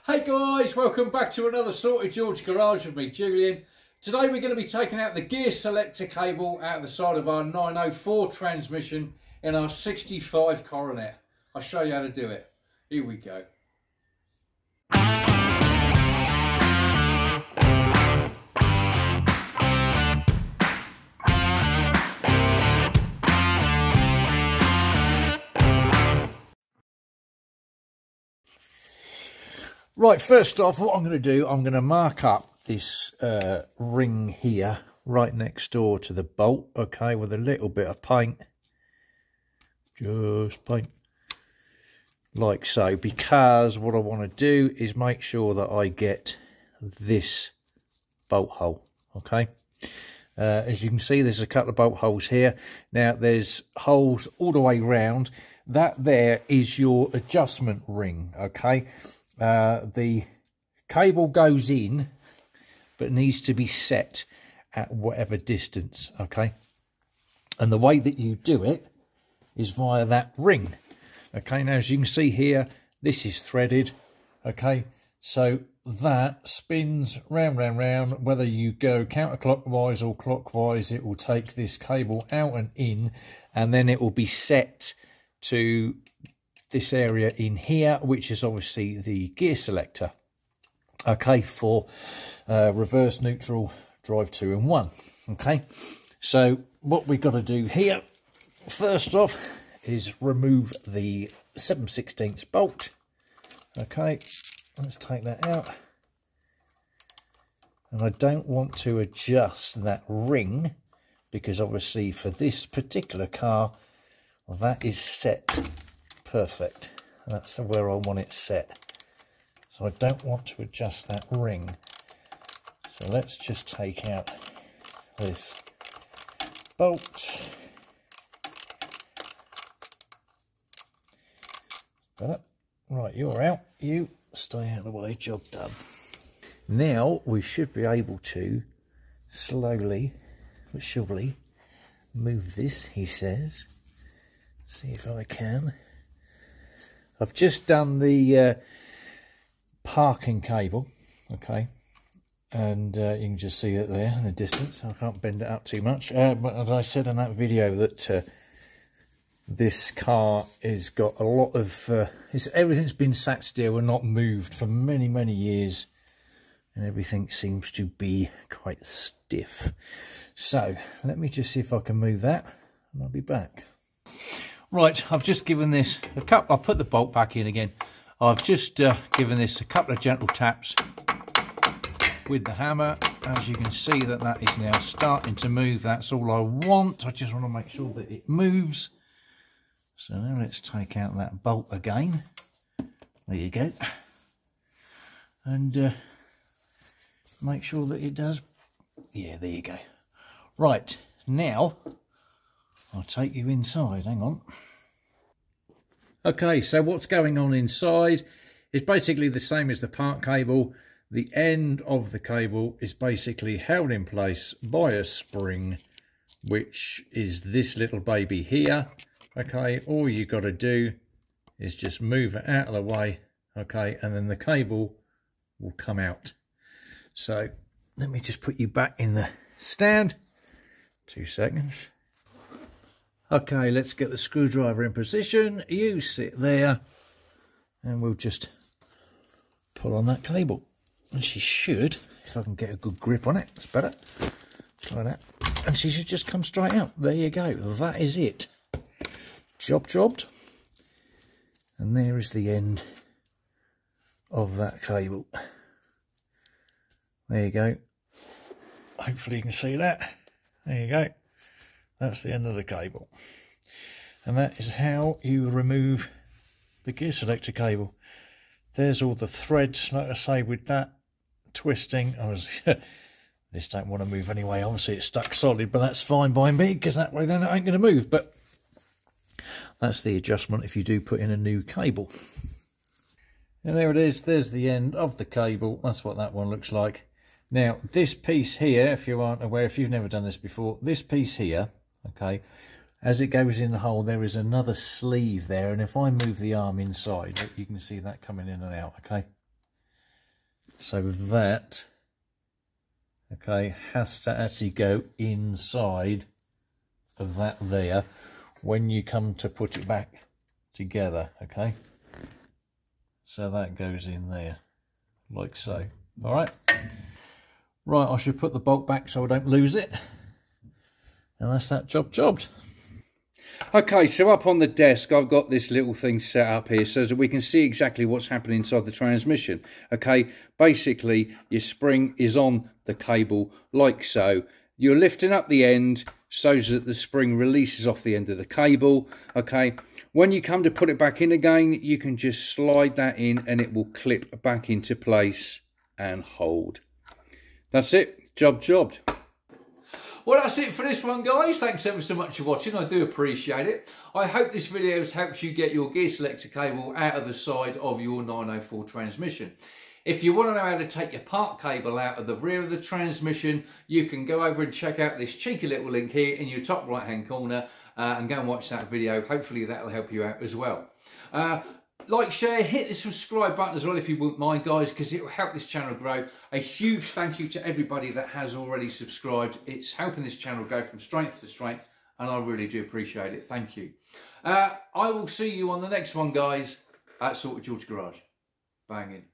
Hey guys, welcome back to another Sorted George Garage with me, Julian. Today we're going to be taking out the gear selector cable out of the side of our 904 transmission in our 65 Coronet. I'll show you how to do it. Here we go. Right, first off, what I'm going to do, I'm going to mark up this ring here, right next door to the bolt, okay, with a little bit of paint. Just paint. Like so, because what I want to do is make sure that I get this bolt hole, okay. As you can see, there's a couple of bolt holes here. Now, there's holes all the way round. That there is your adjustment ring, okay. The cable goes in, but needs to be set at whatever distance, okay? And the way that you do it is via that ring, okay? Now, as you can see here, this is threaded, okay? So that spins round, round, round. Whether you go counterclockwise or clockwise, it will take this cable out and in, and then it will be set to this area in here, which is obviously the gear selector, okay, for reverse, neutral, drive 2 and 1, okay. So what we've got to do here first off is remove the 7/16 bolt, okay. Let's take that out, and I don't want to adjust that ring because obviously for this particular car that is set perfect. That's where I want it set, so I don't want to adjust that ring. So let's just take out this bolt. Right, you're out, you stay out of the way, job done. Now we should be able to slowly but surely move this, he says. See if I can. I've just done the parking cable, okay, and you can just see it there in the distance. I can't bend it up too much, but as I said in that video that this car has got a lot of, everything's been sat still and not moved for many, many years, and everything seems to be quite stiff. So let me just see if I can move that, and I'll be back. Right, I've just given this a couple. I'll put the bolt back in again. I've just given this a couple of gentle taps with the hammer. As you can see, that is now starting to move. That's all I want. I just want to make sure that it moves. So now let's take out that bolt again. There you go. And make sure that it does. Yeah, there you go. Right, now I'll take you inside, hang on. Okay, so what's going on inside is basically the same as the park cable. The end of the cable is basically held in place by a spring, which is this little baby here. Okay, all you got to do is just move it out of the way, okay, and then the cable will come out. So let me just put you back in the stand. 2 seconds. Okay, let's get the screwdriver in position. You sit there, and we'll just pull on that cable. And she should, if I can get a good grip on it, it's better. Try that. And she should just come straight out. There you go. That is it. Jobbed. And there is the end of that cable. There you go. Hopefully you can see that. There you go. That's the end of the cable. And that is how you remove the gear selector cable. There's all the threads, like I say, with that twisting. This don't want to move anyway. Obviously it's stuck solid, but that's fine by me, because that way then it ain't going to move. But that's the adjustment if you do put in a new cable. And there it is. There's the end of the cable. That's what that one looks like. Now, this piece here, if you aren't aware, if you've never done this before, this piece here, okay, as it goes in the hole, there is another sleeve there, and if I move the arm inside, you can see that coming in and out, okay. So that, okay, has to actually go inside of that there when you come to put it back together, okay? So that goes in there, like so. All right. Right, I should put the bolt back so I don't lose it. And that's that job jobbed. Okay, so up on the desk, I've got this little thing set up here so that we can see exactly what's happening inside the transmission. Okay, basically, your spring is on the cable like so. You're lifting up the end so that the spring releases off the end of the cable. Okay, when you come to put it back in again, you can just slide that in and it will clip back into place and hold. That's it, job jobbed. Well, that's it for this one, guys. Thanks ever so much for watching. I do appreciate it. I hope this video has helped you get your gear selector cable out of the side of your 904 transmission. If you want to know how to take your part cable out of the rear of the transmission, you can go over and check out this cheeky little link here in your top right hand corner and go and watch that video. Hopefully that will help you out as well. Like, share, hit the subscribe button as well if you wouldn't mind, guys, because it will help this channel grow. A huge thank you to everybody that has already subscribed. It's helping this channel go from strength to strength, and I really do appreciate it. Thank you. I will see you on the next one, guys, at Sorted George Garage. Banging.